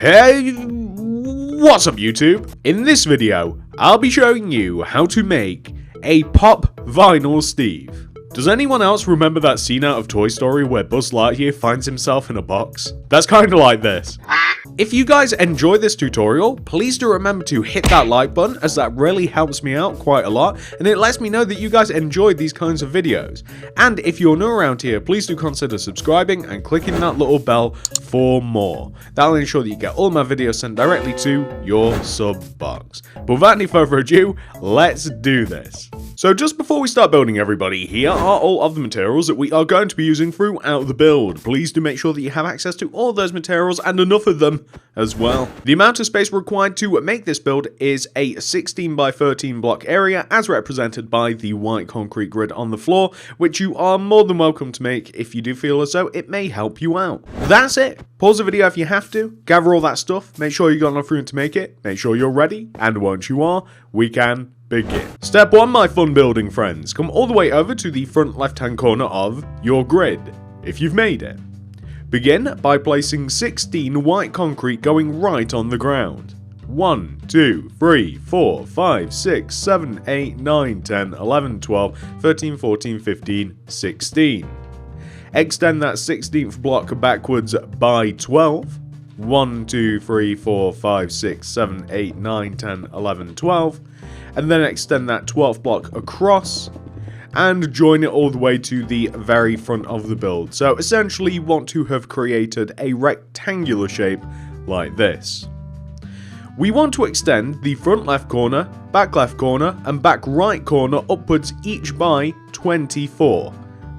Hey, what's up YouTube? In this video, I'll be showing you how to make a pop vinyl Steve. Does anyone else remember that scene out of Toy Story where Buzz Lightyear finds himself in a box? That's kinda like this. If you guys enjoy this tutorial, please do remember to hit that like button, as that really helps me out quite a lot, and it lets me know that you guys enjoyed these kinds of videos. And if you're new around here, please do consider subscribing and clicking that little bell for more. That'll ensure that you get all my videos sent directly to your sub box. But without any further ado, let's do this. So just before we start building, everybody, here are all of the materials that we are going to be using throughout the build. Please do make sure that you have access to all those materials and enough of them as well. The amount of space required to make this build is a 16 by 13 block area, as represented by the white concrete grid on the floor, which you are more than welcome to make if you do feel as though it may help you out. That's it. Pause the video if you have to, gather all that stuff, make sure you got enough room to make it, make sure you're ready, and once you are, we can begin. Step 1, my fun building friends. Come all the way over to the front left hand corner of your grid, if you've made it. Begin by placing 16 white concrete going right on the ground. 1, 2, 3, 4, 5, 6, 7, 8, 9, 10, 11, 12, 13, 14, 15, 16. Extend that 16th block backwards by 12. 1, 2, 3, 4, 5, 6, 7, 8, 9, 10, 11, 12. And then extend that 12th block across and join it all the way to the very front of the build. So essentially you want to have created a rectangular shape like this. We want to extend the front left corner, back left corner, and back right corner upwards each by 24.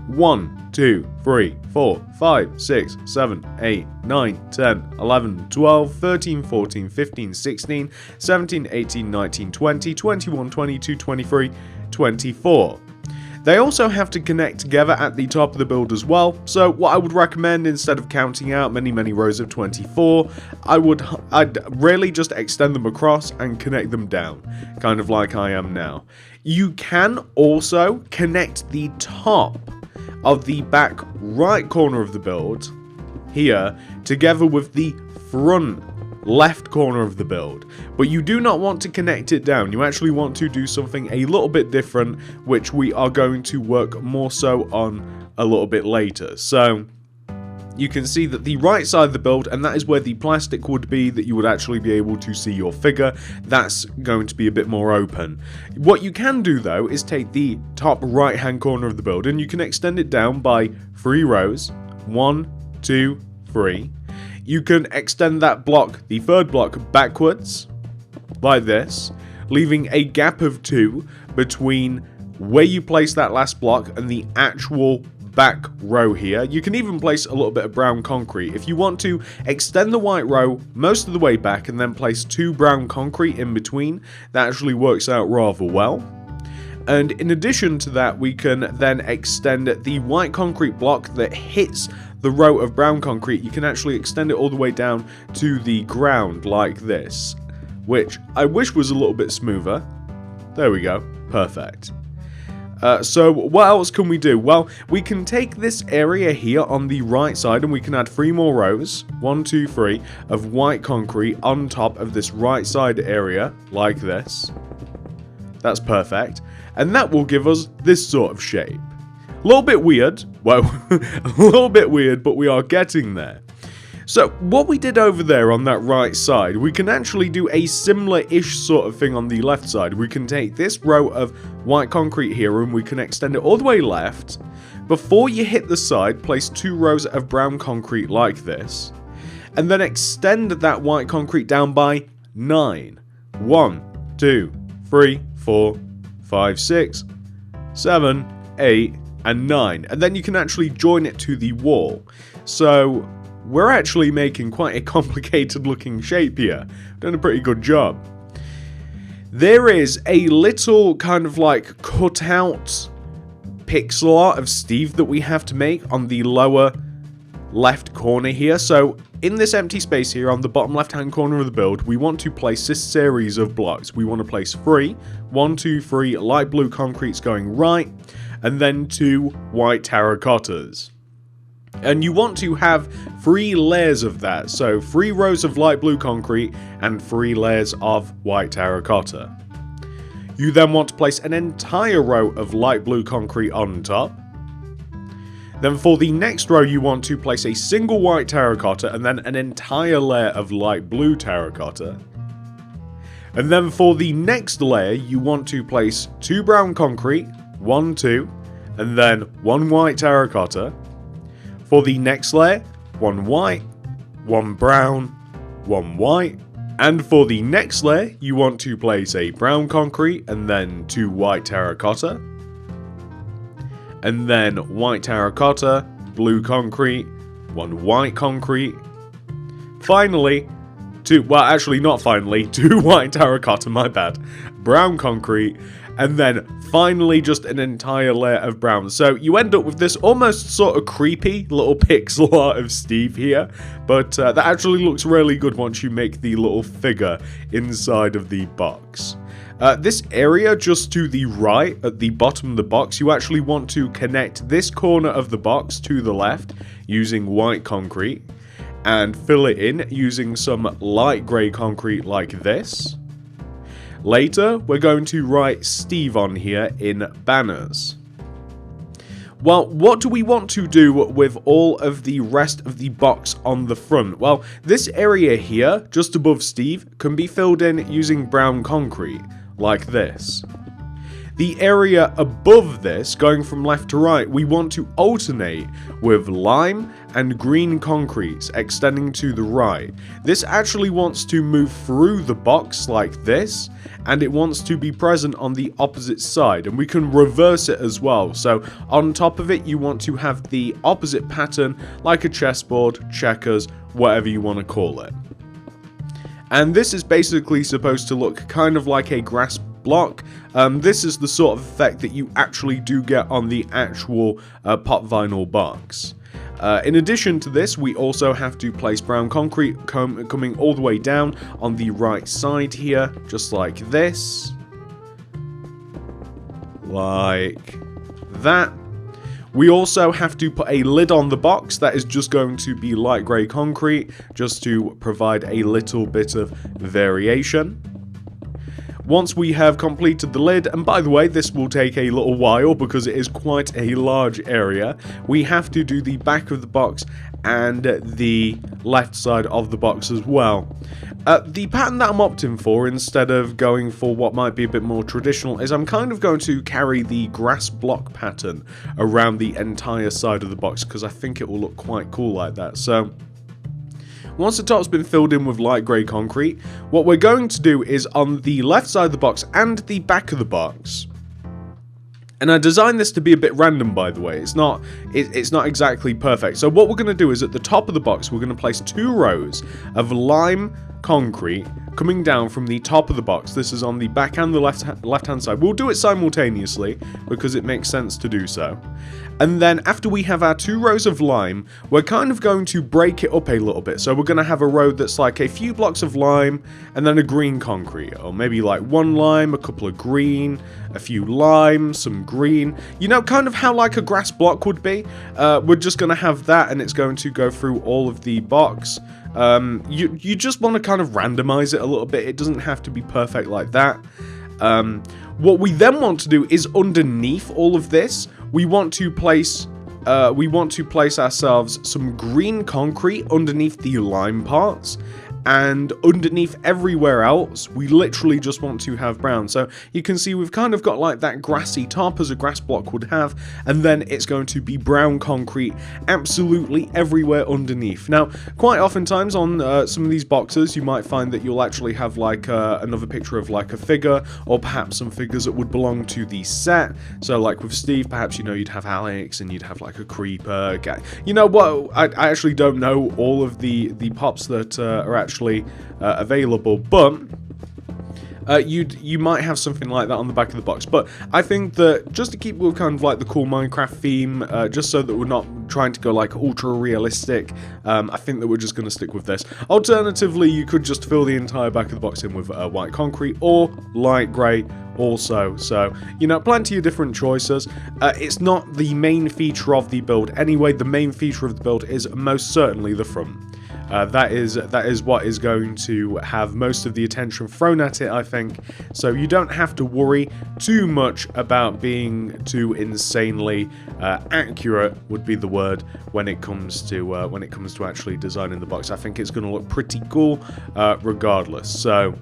1, 2, 3, 4, 5, 6, 7, 8, 9, 10, 11, 12, 13, 14, 15, 16, 17, 18, 19, 20, 21, 22, 23, 24. They also have to connect together at the top of the build as well, so what I would recommend, instead of counting out many rows of 24, I'd really just extend them across and connect them down, kind of like I am now. You can also connect the top of the back right corner of the build here together with the front left corner of the build, but you do not want to connect it down. You actually want to do something a little bit different, which we are going to work more so on a little bit later. So you can see that the right side of the build, and that is where the plastic would be that you would actually be able to see your figure, that's going to be a bit more open. What you can do though is take the top right hand corner of the build and you can extend it down by 3 rows. 1, 2, 3. You can extend that block, the third block, backwards like this, leaving a gap of 2 between where you place that last block and the actual back row here. You can even place a little bit of brown concrete. If you want to extend the white row most of the way back and then place 2 brown concrete in between, that actually works out rather well. And in addition to that, we can then extend the white concrete block that hits the row of brown concrete. You can actually extend it all the way down to the ground like this, which I wish was a little bit smoother. There we go. Perfect. So what else can we do? Well, we can take this area here on the right side and we can add 3 more rows, 1, 2, 3, of white concrete on top of this right side area, like this. That's perfect. And that will give us this sort of shape. A little bit weird, well, a little bit weird, but we are getting there. So what we did over there on that right side, we can actually do a similar-ish sort of thing on the left side. We can take this row of white concrete here and we can extend it all the way left. Before you hit the side, place 2 rows of brown concrete like this. And then extend that white concrete down by 9. 1, 2, 3, 4, 5, 6, 7, 8, and 9. And then you can actually join it to the wall. So we're actually making quite a complicated looking shape here. Done a pretty good job. There is a little kind of like cutout pixel art of Steve that we have to make on the lower left corner here. So in this empty space here on the bottom left hand corner of the build, we want to place this series of blocks. We want to place 3, 1, 2, 3 light blue concretes going right, and then 2 white terracottas. And you want to have 3 layers of that, so 3 rows of light blue concrete and 3 layers of white terracotta. You then want to place an entire row of light blue concrete on top. Then for the next row you want to place a single white terracotta and then an entire layer of light blue terracotta. And then for the next layer you want to place 2 brown concrete, 1, 2, and then 1 white terracotta. For the next layer, 1 white, 1 brown, 1 white. And for the next layer, you want to place a brown concrete and then 2 white terracotta. And then white terracotta, blue concrete, 1 white concrete. Finally, 2 white terracotta, my bad. Brown concrete. And then finally just an entire layer of brown. So you end up with this almost sort of creepy little pixel art of Steve here. But that actually looks really good once you make the little figure inside of the box. This area just to the right, at the bottom of the box, you actually want to connect this corner of the box to the left using white concrete. And fill it in using some light grey concrete like this. Later, we're going to write Steve on here in banners. Well, what do we want to do with all of the rest of the box on the front? Well, this area here, just above Steve, can be filled in using brown concrete, like this. The area above this, going from left to right, we want to alternate with lime and green concretes extending to the right. This actually wants to move through the box like this, and it wants to be present on the opposite side, and we can reverse it as well. So on top of it, you want to have the opposite pattern, like a chessboard, checkers, whatever you want to call it. And this is basically supposed to look kind of like a grass block. This is the sort of effect that you actually do get on the actual pop vinyl box. In addition to this, we also have to place brown concrete coming all the way down on the right side here, just like this. Like that. We also have to put a lid on the box that is just going to be light grey concrete, just to provide a little bit of variation. Once we have completed the lid, and by the way, this will take a little while because it is quite a large area, we have to do the back of the box and the left side of the box as well. The pattern that I'm opting for, instead of going for what might be a bit more traditional, is I'm kind of going to carry the grass block pattern around the entire side of the box because I think it will look quite cool like that. So once the top's been filled in with light grey concrete, what we're going to do is on the left side of the box and the back of the box. And I designed this to be a bit random, by the way. It's not exactly perfect. So what we're going to do is at the top of the box, we're going to place 2 rows of lime concrete coming down from the top of the box. This is on the back and the left-hand side. We'll do it simultaneously because it makes sense to do so. And then after we have our 2 rows of lime, we're kind of going to break it up a little bit. So we're going to have a row that's like a few blocks of lime and then a green concrete. Or maybe like 1 lime, a couple of green, a few lime, some green. You know, kind of how like a grass block would be. We're just going to have that and it's going to go through all of the box. You just want to kind of randomize it a little bit. It doesn't have to be perfect like that. What we then want to do is underneath all of this, we want to place ourselves some green concrete underneath the lime parts, and underneath everywhere else, we literally just want to have brown. So you can see we've kind of got like that grassy top as a grass block would have, and then it's going to be brown concrete absolutely everywhere underneath. Now, quite oftentimes on some of these boxes, you might find that you'll actually have like another picture of like a figure, or perhaps some figures that would belong to the set. So like with Steve, perhaps, you know, you'd have Alex, and you'd have like a creeper guy. You know what? I actually don't know all of the pops that are actually available, but you might have something like that on the back of the box. But I think that just to keep with kind of like the cool Minecraft theme, just so that we're not trying to go like ultra realistic, I think that we're just going to stick with this. Alternatively, you could just fill the entire back of the box in with white concrete or light grey also. So, you know, plenty of different choices. It's not the main feature of the build anyway. The main feature of the build is most certainly the front. That is what is going to have most of the attention thrown at it, I think. So you don't have to worry too much about being too insanely accurate, would be the word, when it comes to actually designing the box. I think it's going to look pretty cool, regardless. So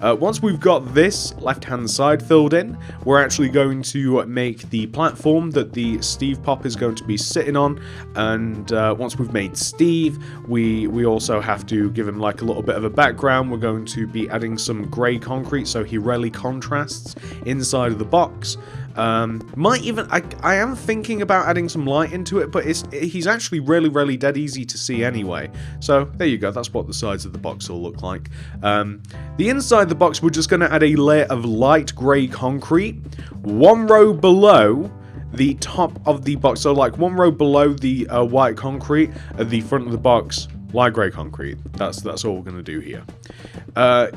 once we've got this left-hand side filled in, we're actually going to make the platform that the Steve Pop is going to be sitting on. And once we've made Steve, we also have to give him like a little bit of a background. We're going to be adding some grey concrete so he really contrasts inside of the box. Might even, I am thinking about adding some light into it, but he's actually really dead easy to see anyway. So there you go, that's what the sides of the box will look like. The inside of the box, we're just going to add a layer of light grey concrete, one row below the top of the box. So like one row below the white concrete, at the front of the box, light grey concrete. That's all we're going to do here.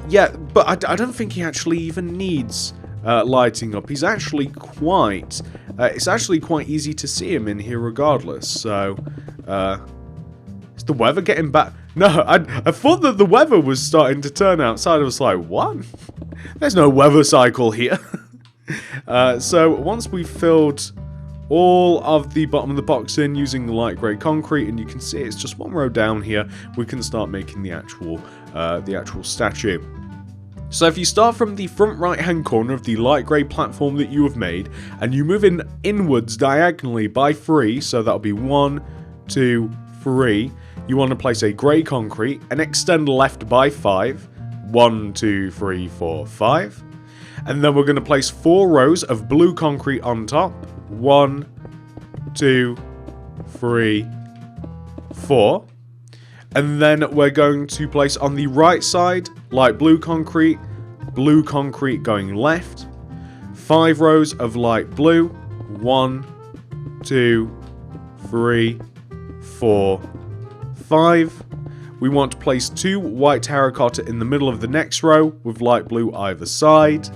Yeah, but I don't think he actually even needs lighting up. He's actually quite... it's actually quite easy to see him in here regardless. So, is the weather getting back? No, I thought that the weather was starting to turn outside. I was like, what? There's no weather cycle here. So, once we've filled all of the bottom of the box in using the light grey concrete, and you can see it's just one row down here, we can start making the actual statue. So if you start from the front right hand corner of the light grey platform that you have made, and you move in inwards diagonally by 3, so that'll be 1, 2, 3, you want to place a grey concrete and extend left by 5, 1, 2, 3, 4, 5, and then we're going to place 4 rows of blue concrete on top, 1, 2, 3, 4. And then we're going to place on the right side, light blue concrete going left, 5 rows of light blue, 1, 2, 3, 4, 5. We want to place 2 white terracotta in the middle of the next row with light blue either side.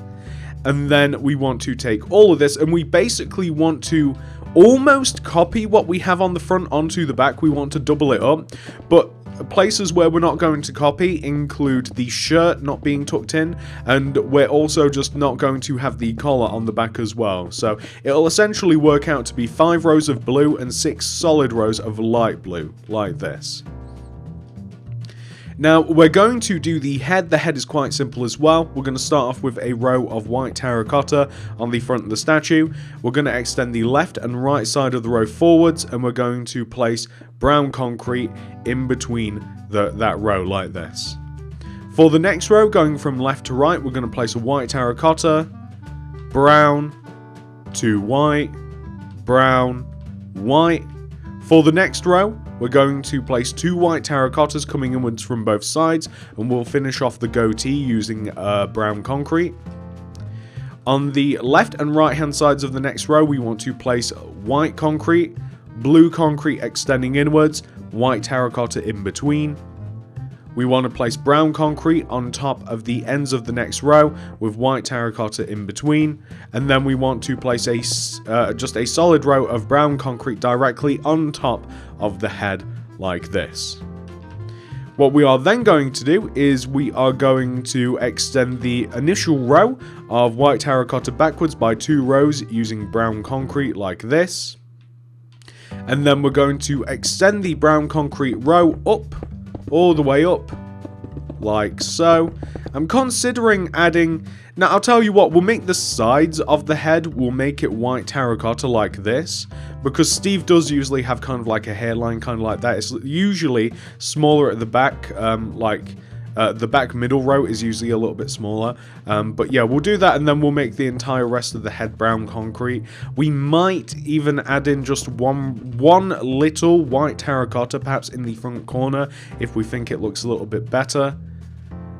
And then we want to take all of this, and we basically want to almost copy what we have on the front onto the back. We want to double it up, but places where we're not going to copy include the shirt not being tucked in, and we're also just not going to have the collar on the back as well. So it'll essentially work out to be 5 rows of blue and 6 solid rows of light blue, like this. Now, we're going to do the head. The head is quite simple as well. We're going to start off with a row of white terracotta on the front of the statue. We're going to extend the left and right side of the row forwards, and we're going to place brown concrete in between that row like this. For the next row, going from left to right, we're going to place a white terracotta, brown, 2 white, brown, white. For the next row, we're going to place 2 white terracottas coming inwards from both sides, and we'll finish off the goatee using brown concrete. On the left and right hand sides of the next row, we want to place white concrete, blue concrete extending inwards, white terracotta in between. We want to place brown concrete on top of the ends of the next row with white terracotta in between, and then we want to place just a solid row of brown concrete directly on top of the head like this. What we are then going to do is we are going to extend the initial row of white terracotta backwards by 2 rows using brown concrete like this. And then we're going to extend the brown concrete row up, all the way up, like so. I'm considering adding... Now, I'll tell you what, we'll make the sides of the head, we'll make it white terracotta like this, because Steve does usually have kind of like a hairline kind of like that. It's usually smaller at the back, the back middle row is usually a little bit smaller. But yeah, we'll do that, and then we'll make the entire rest of the head brown concrete. We might even add in just one little white terracotta, perhaps in the front corner, if we think it looks a little bit better.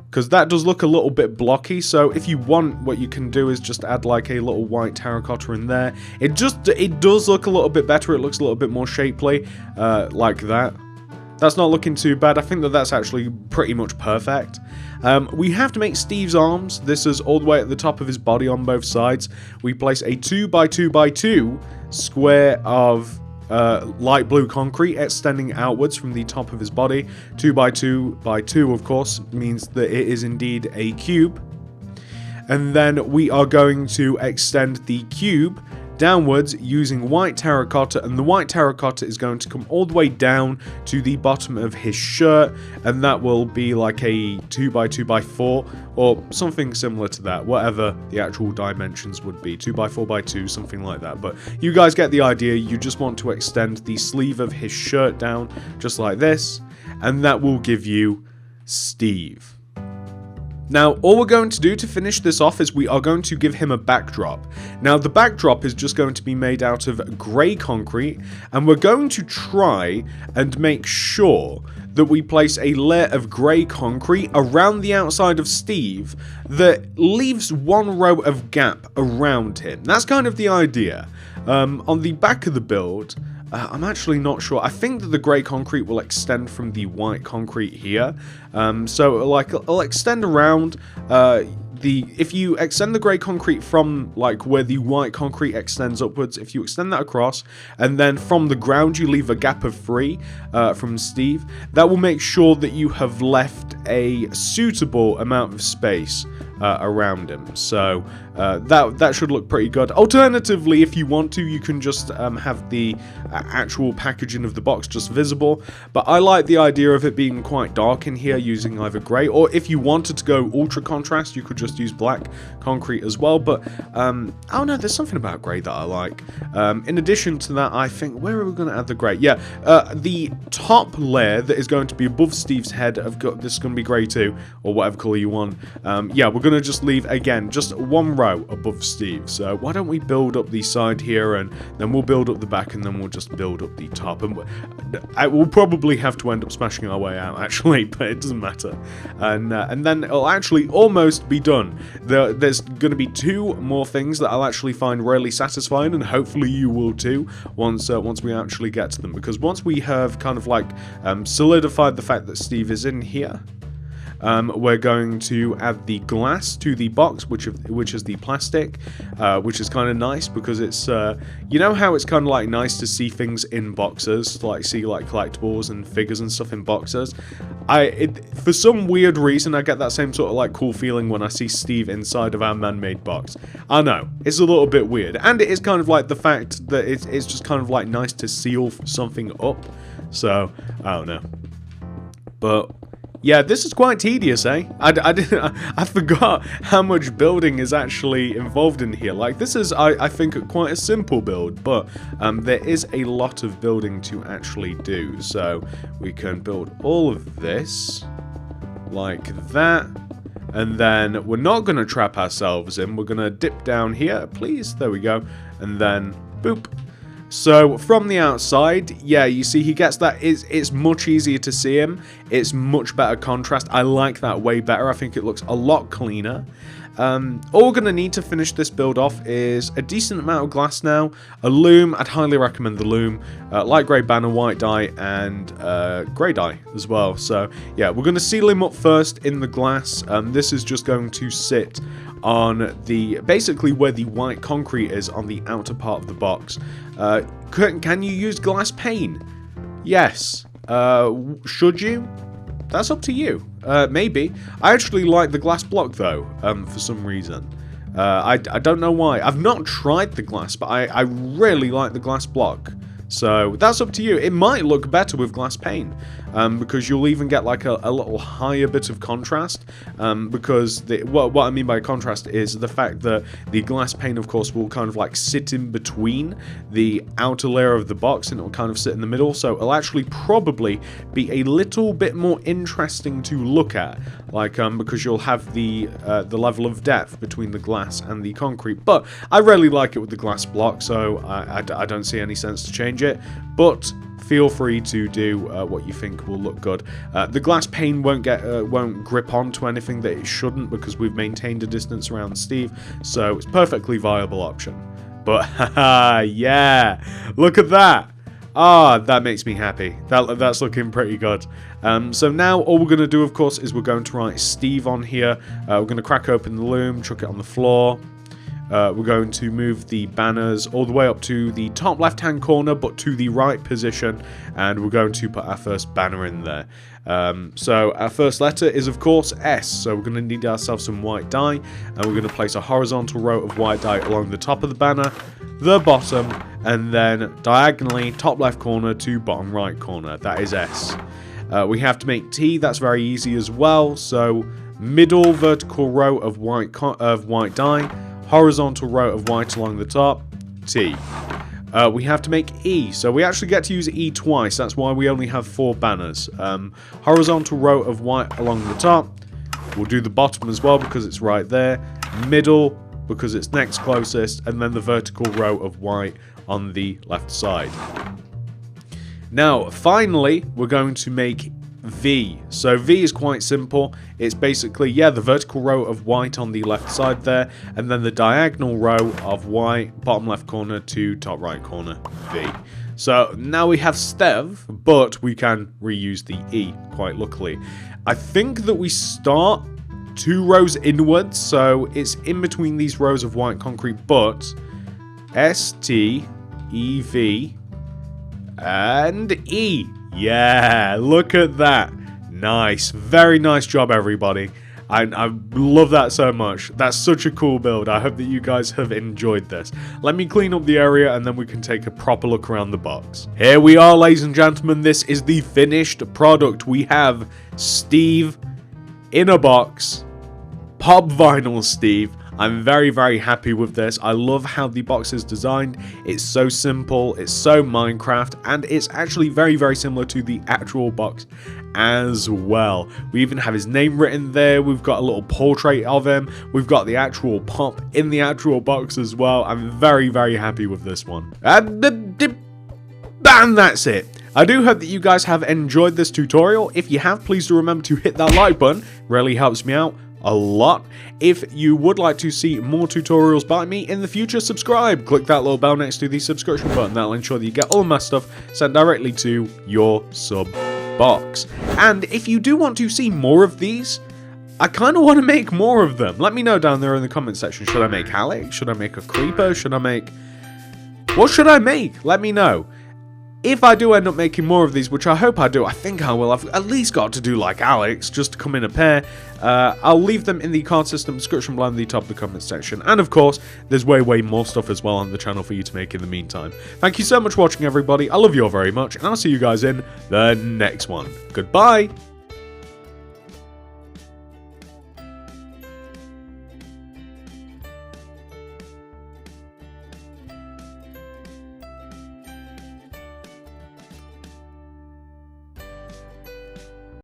because that does look a little bit blocky. So if you want, what you can do is just add like a little white terracotta in there. It does look a little bit better. It looks a little bit more shapely, like that. That's not looking too bad. I think that that's actually pretty much perfect. We have to make Steve's arms. This is all the way at the top of his body on both sides. We place a 2x2x2 square of light blue concrete extending outwards from the top of his body. 2x2x2, of course, means that it is indeed a cube. And then we are going to extend the cube downwards using white terracotta, and the white terracotta is going to come all the way down to the bottom of his shirt, and that will be like a 2x2x4 or something similar to that, whatever the actual dimensions would be, 2x4x2, something like that. But you guys get the idea. You just want to extend the sleeve of his shirt down just like this, and that will give you Steve. Now, all we're going to do to finish this off is we are going to give him a backdrop. Now, the backdrop is just going to be made out of grey concrete, and we're going to try and make sure that we place a layer of grey concrete around the outside of Steve that leaves one row of gap around him. That's kind of the idea. On the back of the build, I'm actually not sure. I think that the grey concrete will extend from the white concrete here. So like it'll extend around if you extend the grey concrete from like where the white concrete extends upwards, if you extend that across, and then from the ground you leave a gap of 3 from Steve, that will make sure that you have left a suitable amount of space around him. So that should look pretty good. Alternatively, if you want to, you can just have the actual packaging of the box just visible, but I like the idea of it being quite dark in here using either grey, or if you wanted to go ultra contrast, you could just use black concrete as well. But I don't know, there's something about grey that I like. In addition to that, I think, where are we going to add the grey? Yeah, the top layer that is going to be above Steve's head, this is going to be grey too, or whatever colour you want. Yeah, we're going to just leave, again, just one row above Steve. So why don't we build up the side here, and then we'll build up the back, and then we'll just build up the top. And we'll probably have to end up smashing our way out, actually, but it doesn't matter. And then it'll actually almost be done. There's going to be 2 more things that I'll actually find really satisfying, and hopefully you will too, once we actually get to them. Because once we have kind of like solidified the fact that Steve is in here, we're going to add the glass to the box, which is the plastic, which is kind of nice because it's, you know how it's kind of like nice to see things in boxes, like see like collectibles and figures and stuff in boxes. For some weird reason, I get that same sort of like cool feeling when I see Steve inside of our man-made box. I know, it's a little bit weird, and it is kind of like the fact that it's just kind of like nice to seal something up. So I don't know, but yeah, this is quite tedious, eh? I forgot how much building is actually involved in here. Like, this is, I think, quite a simple build, but there is a lot of building to actually do. So we can build all of this like that, and then we're not going to trap ourselves in. We're going to dip down here, please. There we go, and then boop. So from the outside, yeah, you see he gets that. It's much easier to see him. It's much better contrast. I like that way better. I think it looks a lot cleaner. All we're going to need to finish this build off is a decent amount of glass now, a loom. I'd highly recommend the loom, light grey banner, white dye, and grey dye as well. So yeah, we're going to seal him up first in the glass. This is just going to sit on basically where the white concrete is on the outer part of the box. Can you use glass pane? Yes. Should you? That's up to you. Maybe. I actually like the glass block though, for some reason. I don't know why. I've not tried the glass, but I really like the glass block. So that's up to you. It might look better with glass pane, because you'll even get like a little higher bit of contrast, because what I mean by contrast is the fact that the glass pane, of course, will kind of like sit in between the outer layer of the box, and it'll kind of sit in the middle, so it'll actually probably be a little bit more interesting to look at, like because you'll have the level of depth between the glass and the concrete. But I really like it with the glass block, so I don't see any sense to change it. But feel free to do what you think will look good. The glass pane won't grip onto anything that it shouldn't because we've maintained a distance around Steve, so it's a perfectly viable option. But haha, yeah, look at that. Ah, that makes me happy. That's looking pretty good. So now all we're going to do, of course, is we're going to write Steve on here. We're going to crack open the loom, chuck it on the floor. We're going to move the banners all the way up to the top left-hand corner, but to the right position, and we're going to put our first banner in there. So our first letter is, of course, S, so we're going to need ourselves some white dye, and we're going to place a horizontal row of white dye along the top of the banner, the bottom, and then diagonally top left corner to bottom right corner. That is S. We have to make T. That's very easy as well, so middle vertical row of white dye, horizontal row of white along the top, T. We have to make E, so we actually get to use E twice. That's why we only have 4 banners. Horizontal row of white along the top. We'll do the bottom as well because it's right there. Middle because it's next closest, and then the vertical row of white on the left side. Now, finally, we're going to make V. So V is quite simple. It's basically, yeah, the vertical row of white on the left side there, and then the diagonal row of white, bottom left corner to top right corner, V. So now we have Stev, but we can reuse the E, quite luckily. I think that we start 2 rows inwards, so it's in between these rows of white concrete, but S, T, E, V, and E. Yeah, look at that. Nice. Very nice job, everybody. I love that so much. That's such a cool build. I hope that you guys have enjoyed this. Let me clean up the area and then we can take a proper look around the box. Here we are, ladies and gentlemen. This is the finished product. We have Steve in a box. Pop vinyl Steve. I'm very, very happy with this. I love how the box is designed. It's so simple, it's so Minecraft, and it's actually very, very similar to the actual box as well. We even have his name written there. We've got a little portrait of him. We've got the actual pop in the actual box as well. I'm very, very happy with this one. And that's it. I do hope that you guys have enjoyed this tutorial. If you have, please do remember to hit that like button. It really helps me out a lot. If you would like to see more tutorials by me in the future, subscribe. Click that little bell next to the subscription button. That'll ensure that you get all of my stuff sent directly to your sub box. And if you do want to see more of these, I kind of want to make more of them. Let me know down there in the comment section. Should I make Alex? Should I make a creeper? Should I make... What should I make? Let me know. If I do end up making more of these, which I hope I do, I think I will. I've at least got to do like Alex, just to come in a pair. I'll leave them in the card system description below in the top of the comment section. And of course, there's way more stuff as well on the channel for you to make in the meantime. Thank you so much for watching, everybody. I love you all very much, and I'll see you guys in the next one. Goodbye!